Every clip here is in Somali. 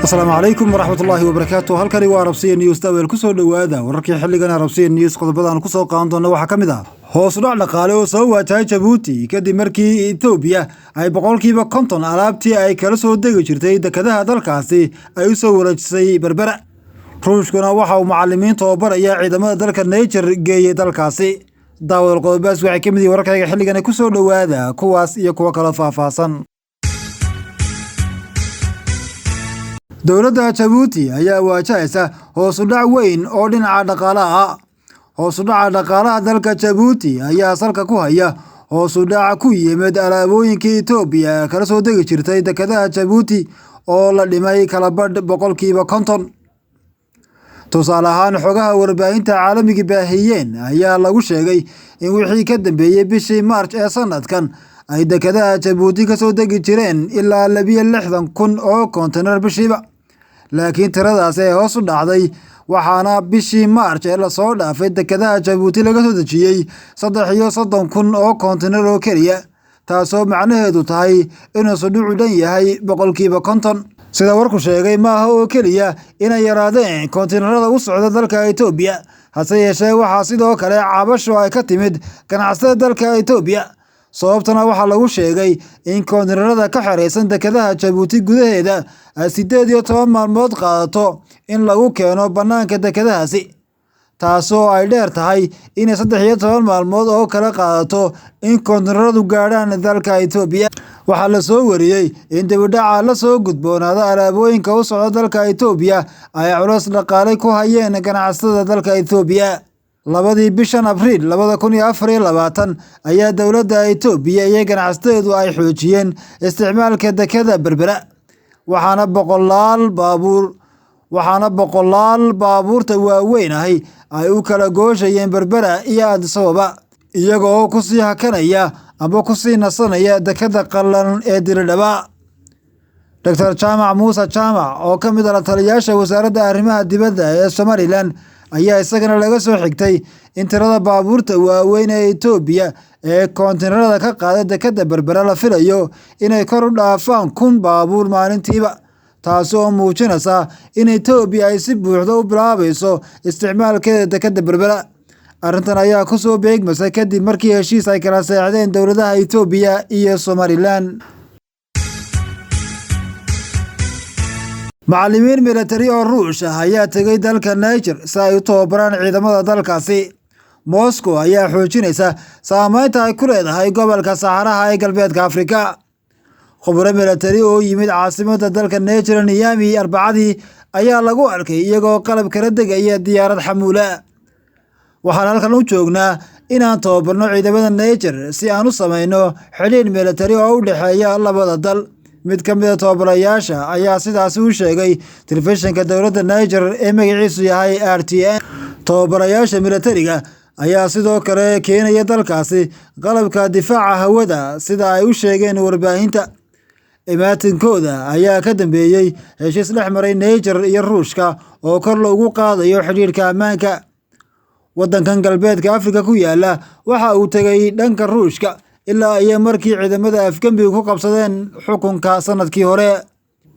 السلام عليكم ورحمة الله وبركاته. هلكani waa Arabsiya News Tawel ku soo dhawaada wararkii xilligan Arabsiya News qodobada ku soo qaadan doona waxa kamid ah hoos u dhac dhaqaale oo soo waajahaya Djibouti kadib markii Ethiopia ay boqolkiiba 50 alaabtii ay kala soo degi jirtay dekedaha dalkaasi ay u soo wareejisay Berbera. Ruushkuna waxa uu macallimiinta oo baraya ciidamada dalka Niger geeyay dalkaasi. Daawada qodobaas waxay kamid yihiin wararkayga xilligan ku soo dhawaada kuwaas iyo kuwa kala faahfaahsan. dowladda Djibouti ayaa waajahaysa hoos u dhac weyn oo dhinaca dhaqaalaha ah. Hoos u dhaca dhaqaalaha dalka Djibouti ayaa salka ku haya hoos u dhac ku yimid alaabooyinka Ethiopia kala soo degi jirtay dekedaha Djibouti oo la dhimay kala badh boqolkiiba 50. tusaale ahaan xogaha warbaahinta caalamiga baahiyeen ayaa lagu sheegay in wixii ka dambeeyay bishii March ee sanadkan ay dekedaha Djibouti ka soo degi jireen ilaa 62,000 oo container bishiiba. laakiin tiradaas ay hoos u dhacday waxaana bishii March ee la soo dhaafay dekedaha Djibouti laga soo dejiyay 33,000 oo container oo kaliya, taasoo macnaheedu tahay inuu soo dhan yahay boqolkiiba 50. sida warku sheegay maaha oo kaliya inay yaraadeen containerada u socda dalka Ethiopia, hase yeeshee waxaa sidoo kale cabasho ay ka timid ganacsatada dalka Ethiopia. sababtana waxaa lagu sheegay in containerada ka xireysan dekedaha Djibouti gudaheeda ay 18 maalmood qaadato in lagu keeno banaanka dekedahaasi, taasoo ay dheer tahay in 13 maalmood oo kala qaadato in containeradu gaadhaan dalka Ethiopia. waxaa la soo wariyay in dibadhaca la soo gudboonaada alaabooyinka u socda dalka Ethiopia ay culays dhaqaale ku hayeen ganacsatada dalka Ethiopia. labadii bishan Abriil 2024 ayaa dowladda Ethiopia iyo ganacsatada ay xoojiyeen isticmaalka dekeda Berbera, waxaana boqolaal baabuurta waaweyn ay u kala gooshayeen Berbera iyo Addis Ababa iyagoo ku sii hakanaya ama ku sii nasanaya dekeda qallalan ee Diridhaba. Dr. Jamac Musa Jamac oo ka mid ah taliyayaasha wasaaradda arrimaha dibadda ee Somaliland ayaa isagana laga soo xigtay in tirada baabuurta waaweyn ee Ethiopia ee containerada ka qaada dekeda Berbera la filayo inay kor u dhaafaan 1,000 baabuur maalintiiba, taasoo muujinaysa in Ethiopia ay si buuxda u bilaabayso isticmaalkeeda dekeda Berbera. arrintan ayaa ku soo beegmasay kadib markii heshiis ay kala saxiixdeen dowladaha Ethiopia iyo Somaliland. macallimiin military oo Ruush ah ayaa tagay dalka Niger si ay u tababaraan ciidamada dalkaasi. Moscow ayaa xoojinaysa saameynta ay ku leedahay gobolka Saxaraha ee galbeedka Afrika. khubaro military oo yimid caasimadda dalka Niger Niamey Arbacadii ayaa lagu arkay iyagoo qalab kala degaya diyaarad xamuula. waxaan halkan u joognaa inaan tababarno ciidamada Niger si aan u samayno xiriir military oo u dhexeeya labada dal. mid ka mid ah tababarayaasha ayaa sidaas u sheegay telefishinka dowladda Niger ee magaciisu yahay RTN. tababarayaasha militariga ayaa sidoo kale keenaya dalkaasi qalabka difaaca hawada sida ay u sheegeen warbaahinta. imaatinkooda ayaa ka dambeeyay heshiis dhex maray Niger iyo Ruushka oo kor loogu qaadayo xiriirka ammaanka. waddankan galbeedka Afrika ku yaala waxa uu tagay dhanka Ruushka ilaa ay markii ciidamada Afgambiga ku qabsadeen xukunka sanadkii hore.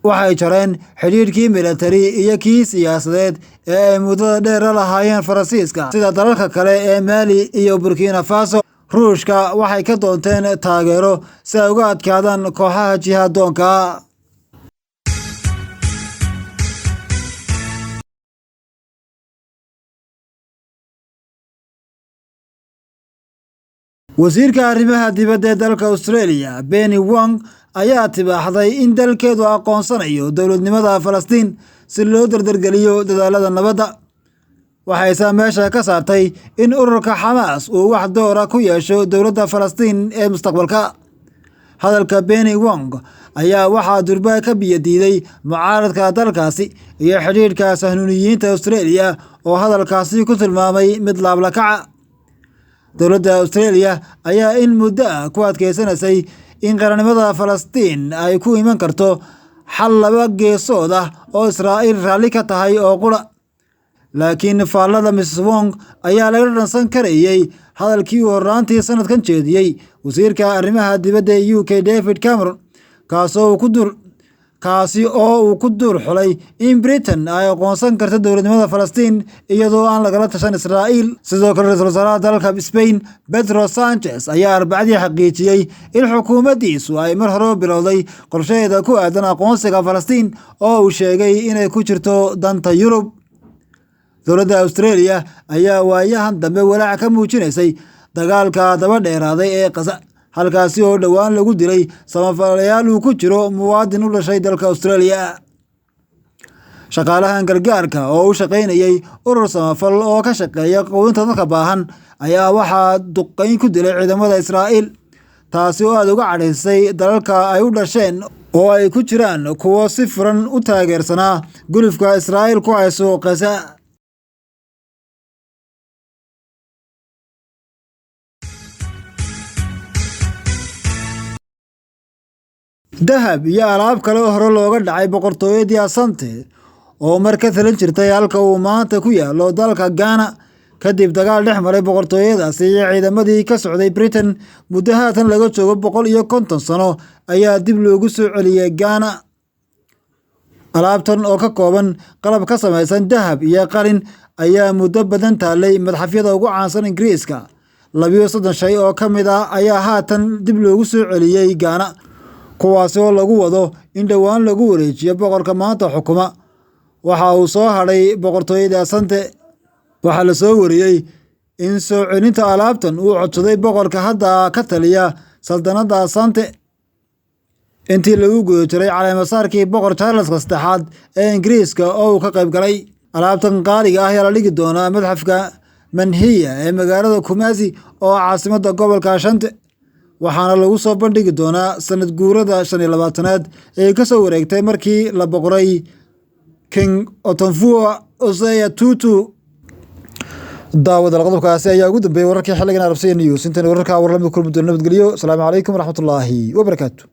waxay jareen xiriirkii military iyo kii siyaasadeed ee ay muddada dheer la lahaayeen Faransiiska sida dalalka kale ee Mali iyo Burkina Faso. Ruushka waxay ka doonteen taageero si ay uga adkaadaan kooxaha jihaadoonka. wasiirka arrimaha dibadda ee dalka Australia Penny Wong ayaa tibaaxday in dalkeedu aqoonsanayo dowladnimada Falastiin si loo dardargeliyo dadaalada nabadda. waxay meesha ka saartay in ururka Hamas uu wax door ah ku yeesho dowladda Falastiin ee mustaqbalka. hadalka Penny Wong ayaa waxaa durba ka biyadiiday mucaaradka dalkaasi iyo xiriirka sahnuuniyiinta Australia oo hadalkaasi ku tilmaamay mid laablakaca. dowladda Australia ayaa in muddo ku adkeysanaysay in qaranimada Falastiin ay ku iman karto xal laba geesood ah oo Israa'iil raalli ka tahay oo qura. laakiin faallada Mrs Wong ayaa laga dhansan karayay hadalkii uu horaantii sanadkan jeediyey wasiirka arrimaha dibadda ee UK David Cameron kaasi oo uu ku dur xulay in Britain ay aqoonsan karto dowladnimada Falastiin iyadoo aan lagala tashan Israa'iil. Sidoo kale ra'iisul wasaaraha dalka Spain Pedro Sanchez ayaa Arbacadii xaqiijiyay in xukuumaddiisu ay mar hore bilowday qorshaheeda ku aadan aqoonsiga Falastiin oo uu sheegay inay ku jirto danta Yurub. Dowladda Australia ayaa waayahan dambe walaac ka muujinaysay dagaalka daba dheeraaday ee Gaza, halkaasi oo dhowaan lagu dilay samafalayaal uu ku jiro muwaadin u dhashay dalka Australia. Shaqaalahan gargaarka oo u shaqaynayay urur samafal oo ka shaqeeya quudinta dadka baahan ayaa waxaa duqeyn ku dilay ciidamada Israa'iil, taasi oo aad uga cadhaysay dalalka ay u dhasheen oo ay ku jiraan kuwo si furan u taageersanaa gulufka Israa'iil ku hayso Gaza. Dahab iyo alaab kale oo hore looga dhacay boqortooyadii Asante oo mar ka talin jirtay halka uu maanta ku yaalo dalka Ghana kadib dagaal dhex maray boqortooyadaasi iyo ciidamadii ka socday Britain muddo haatan laga joogo 150 sano ayaa dib loogu soo celiyay Ghana. Alaabtan oo ka kooban qalab ka samaysan dahab iyo qalin ayaa muddo badan taalay madxafyada ugu caansan Ingiriiska. 32 shay oo ka mid ah ayaa haatan dib loogu soo celiyay Ghana, kuwaas oo lagu wado in dhowaan lagu wareejiyo boqorka maanta xukuma. Waxa uu soo hadhay boqortooyada Asante. Waxaa la soo wariyay in soo celinta alaabtan uu codsaday boqorka hadda ka taliya saldanadda Asante intii lagu guda jiray caleemasaarkii boqor Charles saddexaad ee Ingiriiska oo uu ka qayb galay. Alaabtan qaaliga ah ayaa la dhigi doonaa madxafka Manhiya ee magaalada Kumasi oo caasimadda gobolka Ashanti, waxaana lagu soo bandhigi doonaa sanad guurada 25aad ee ka soo wareegtay markii la boqoray King Otomfuo Osei Tutu. daawada qodobkaasi ayaa ugu dambeeyay wararkii xilligan Arabsiya News. Intan wararka warlama kulmi doona nabadgelyo. Assalaamu calaykum waraxmatullaahi wabarakaatuh.